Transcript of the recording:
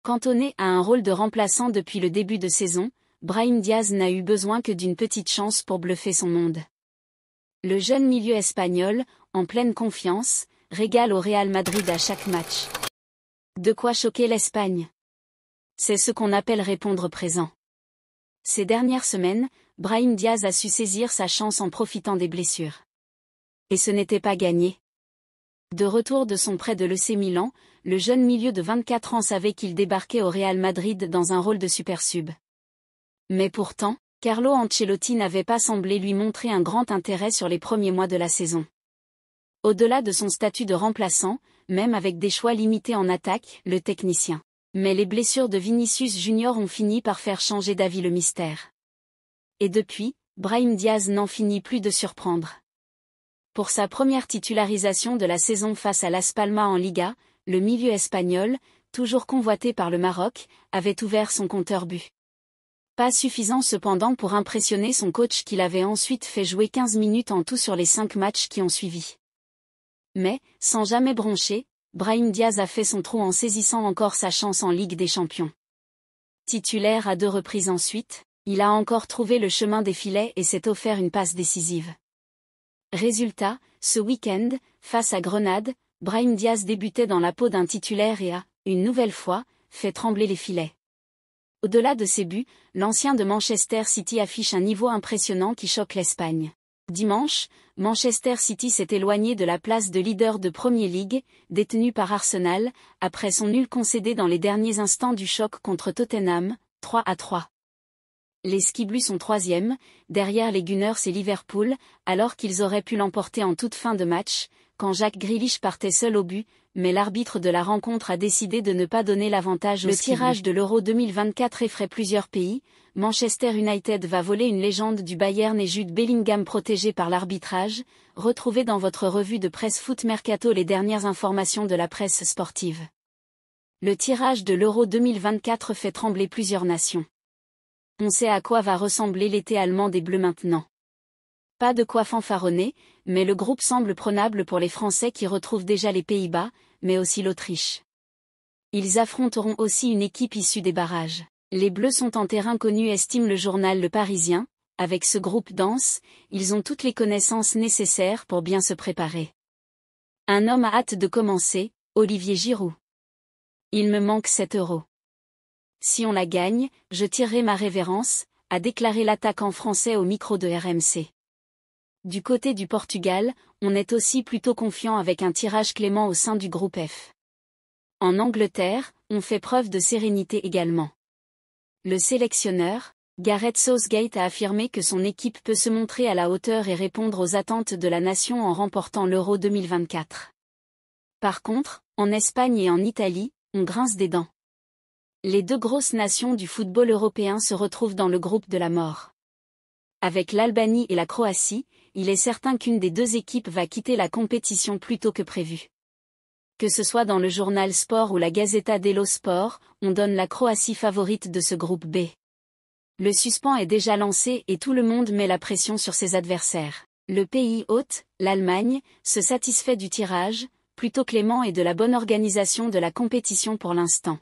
Cantonné à un rôle de remplaçant depuis le début de saison, Brahim Diaz n'a eu besoin que d'une petite chance pour bluffer son monde. Le jeune milieu espagnol, en pleine confiance, régale au Real Madrid à chaque match. De quoi choquer l'Espagne. C'est ce qu'on appelle répondre présent. Ces dernières semaines, Brahim Diaz a su saisir sa chance en profitant des blessures. Et ce n'était pas gagné. De retour de son prêt de l'AC Milan, le jeune milieu de 24 ans savait qu'il débarquait au Real Madrid dans un rôle de super sub. Mais pourtant, Carlo Ancelotti n'avait pas semblé lui montrer un grand intérêt sur les premiers mois de la saison. Au-delà de son statut de remplaçant, même avec des choix limités en attaque, le technicien. Mais les blessures de Vinicius Junior ont fini par faire changer d'avis le mystère. Et depuis, Brahim Diaz n'en finit plus de surprendre. Pour sa première titularisation de la saison face à Las Palmas en Liga, le milieu espagnol, toujours convoité par le Maroc, avait ouvert son compteur but. Pas suffisant cependant pour impressionner son coach qui l'avait ensuite fait jouer 15 minutes en tout sur les 5 matchs qui ont suivi. Mais, sans jamais broncher, Brahim Diaz a fait son trou en saisissant encore sa chance en Ligue des Champions. Titulaire à 2 reprises ensuite, il a encore trouvé le chemin des filets et s'est offert une passe décisive. Résultat, ce week-end, face à Grenade, Brahim Diaz débutait dans la peau d'un titulaire et a, une nouvelle fois, fait trembler les filets. Au-delà de ses buts, l'ancien de Manchester City affiche un niveau impressionnant qui choque l'Espagne. Dimanche, Manchester City s'est éloigné de la place de leader de Premier League, détenu par Arsenal, après son nul concédé dans les derniers instants du choc contre Tottenham, 3-3. Les Skibus sont 3e, derrière les Gunners et Liverpool, alors qu'ils auraient pu l'emporter en toute fin de match, quand Jack Grealish partait seul au but, mais l'arbitre de la rencontre a décidé de ne pas donner l'avantage aux Skibus. Le tirage de l'Euro 2024 effraie plusieurs pays. Manchester United va voler une légende du Bayern et Jude Bellingham protégé par l'arbitrage. Retrouvez dans votre revue de presse Foot Mercato les dernières informations de la presse sportive. Le tirage de l'Euro 2024 fait trembler plusieurs nations. On sait à quoi va ressembler l'été allemand des Bleus maintenant. Pas de quoi fanfaronner, mais le groupe semble prenable pour les Français qui retrouvent déjà les Pays-Bas, mais aussi l'Autriche. Ils affronteront aussi une équipe issue des barrages. Les Bleus sont en terrain connu, estime le journal Le Parisien. Avec ce groupe dense, ils ont toutes les connaissances nécessaires pour bien se préparer. Un homme a hâte de commencer, Olivier Giroud. Il me manque 7 €. Si on la gagne, je tirerai ma révérence, a déclaré l'attaquant français au micro de RMC. Du côté du Portugal, on est aussi plutôt confiant avec un tirage clément au sein du groupe F. En Angleterre, on fait preuve de sérénité également. Le sélectionneur, Gareth Southgate a affirmé que son équipe peut se montrer à la hauteur et répondre aux attentes de la nation en remportant l'Euro 2024. Par contre, en Espagne et en Italie, on grince des dents. Les 2 grosses nations du football européen se retrouvent dans le groupe de la mort. Avec l'Albanie et la Croatie, il est certain qu'une des 2 équipes va quitter la compétition plus tôt que prévu. Que ce soit dans le journal Sport ou la Gazzetta dello Sport, on donne la Croatie favorite de ce groupe B. Le suspens est déjà lancé et tout le monde met la pression sur ses adversaires. Le pays hôte, l'Allemagne, se satisfait du tirage, plutôt clément et de la bonne organisation de la compétition pour l'instant.